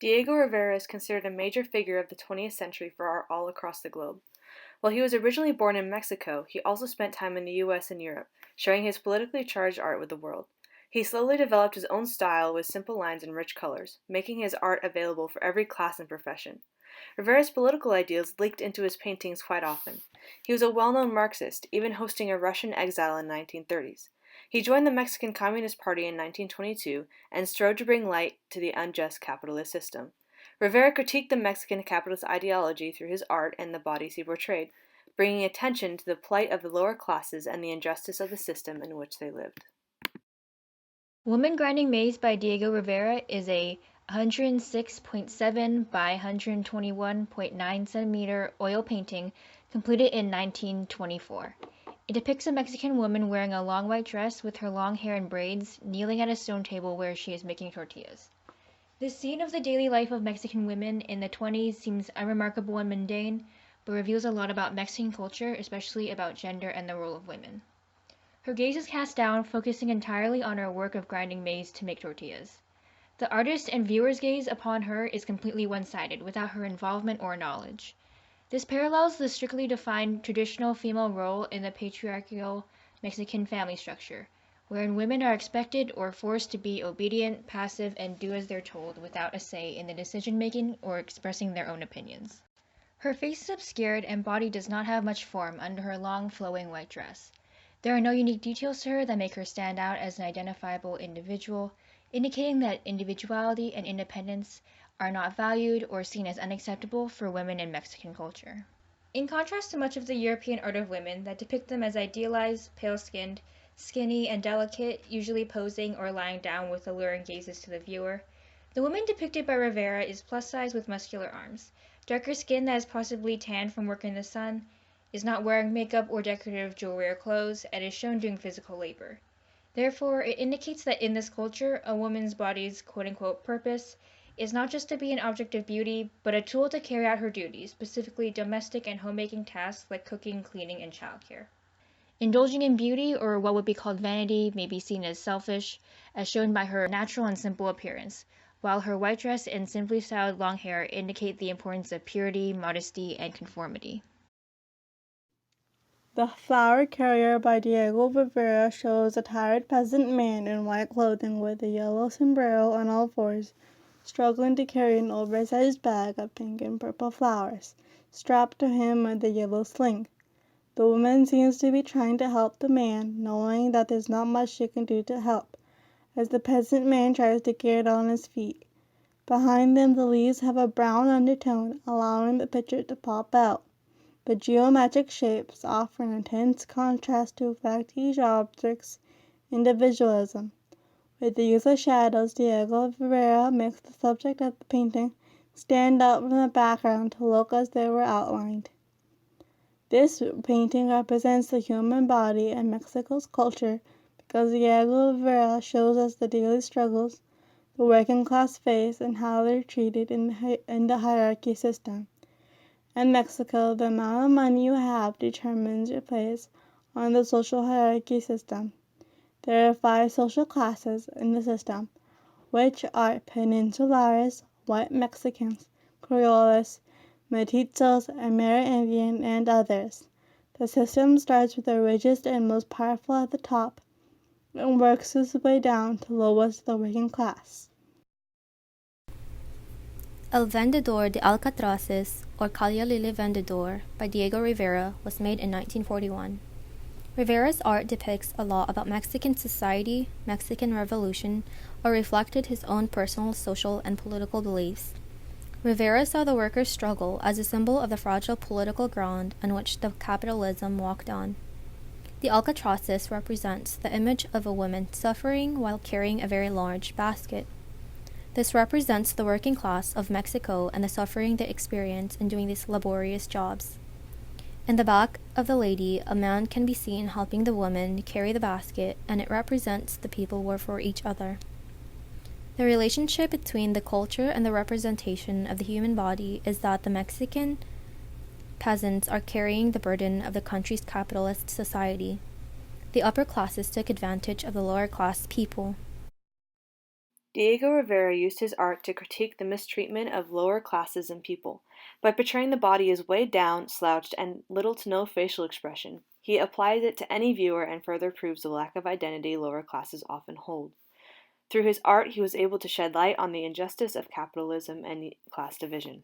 Diego Rivera is considered a major figure of the 20th century for art all across the globe. While he was originally born in Mexico, he also spent time in the US and Europe, sharing his politically charged art with the world. He slowly developed his own style with simple lines and rich colors, making his art available for every class and profession. Rivera's political ideals leaked into his paintings quite often. He was a well-known Marxist, even hosting a Russian exile in the 1930s. He joined the Mexican Communist Party in 1922 and strove to bring light to the unjust capitalist system. Rivera critiqued the Mexican capitalist ideology through his art and the bodies he portrayed, bringing attention to the plight of the lower classes and the injustice of the system in which they lived. Woman Grinding Maize by Diego Rivera is a 106.7 by 121.9 centimeter oil painting completed in 1924. It depicts a Mexican woman wearing a long white dress with her long hair in braids, kneeling at a stone table where she is making tortillas. This scene of the daily life of Mexican women in the 20s seems unremarkable and mundane, but reveals a lot about Mexican culture, especially about gender and the role of women. Her gaze is cast down, focusing entirely on her work of grinding maize to make tortillas. The artist and viewer's gaze upon her is completely one-sided, without her involvement or knowledge. This parallels the strictly defined traditional female role in the patriarchal Mexican family structure, wherein women are expected or forced to be obedient, passive, and do as they're told without a say in the decision-making or expressing their own opinions. Her face is obscured and body does not have much form under her long flowing white dress. There are no unique details to her that make her stand out as an identifiable individual, indicating that individuality and independence are not valued or seen as unacceptable for women in Mexican culture. In contrast to much of the European art of women that depict them as idealized, pale-skinned, skinny, and delicate, usually posing or lying down with alluring gazes to the viewer, the woman depicted by Rivera is plus-size with muscular arms, darker skin that is possibly tanned from work in the sun, is not wearing makeup or decorative jewelry or clothes, and is shown doing physical labor. Therefore, it indicates that in this culture, a woman's body's quote-unquote purpose is not just to be an object of beauty, but a tool to carry out her duties, specifically domestic and homemaking tasks like cooking, cleaning, and childcare. Indulging in beauty, or what would be called vanity, may be seen as selfish, as shown by her natural and simple appearance, while her white dress and simply styled long hair indicate the importance of purity, modesty, and conformity. The Flower Carrier by Diego Rivera shows a tired peasant man in white clothing with a yellow sombrero on all fours, struggling to carry an oversized bag of pink and purple flowers, strapped to him with a yellow sling. The woman seems to be trying to help the man, knowing that there's not much she can do to help, as the peasant man tries to get on his feet. Behind them, the leaves have a brown undertone, allowing the picture to pop out. The geometric shapes offer an intense contrast to reflect each object's individualism. With the use of shadows, Diego Rivera makes the subject of the painting stand out from the background to look as they were outlined. This painting represents the human body and Mexico's culture because Diego Rivera shows us the daily struggles the working class face and how they're treated in the hierarchy system. In Mexico, the amount of money you have determines your place on the social hierarchy system. There are 5 social classes in the system, which are Peninsulares, white Mexicans, Creoles, Mestizos, Amerindian, and others. The system starts with the richest and most powerful at the top and works its way down to lowest the working class. El Vendedor de Alcatraces, or Calle Lili Vendedor, by Diego Rivera, was made in 1941. Rivera's art depicts a lot about Mexican society, Mexican Revolution, or reflected his own personal, social, and political beliefs. Rivera saw the workers' struggle as a symbol of the fragile political ground on which the capitalism walked on. The Alcatraces represents the image of a woman suffering while carrying a very large basket. This represents the working class of Mexico and the suffering they experience in doing these laborious jobs. In the back of the lady, a man can be seen helping the woman carry the basket, and it represents the people were for each other. The relationship between the culture and the representation of the human body is that the Mexican peasants are carrying the burden of the country's capitalist society. The upper classes took advantage of the lower class people. Diego Rivera used his art to critique the mistreatment of lower classes and people. By portraying the body as weighed down, slouched, and little to no facial expression, he applies it to any viewer and further proves the lack of identity lower classes often hold. Through his art, he was able to shed light on the injustice of capitalism and class division.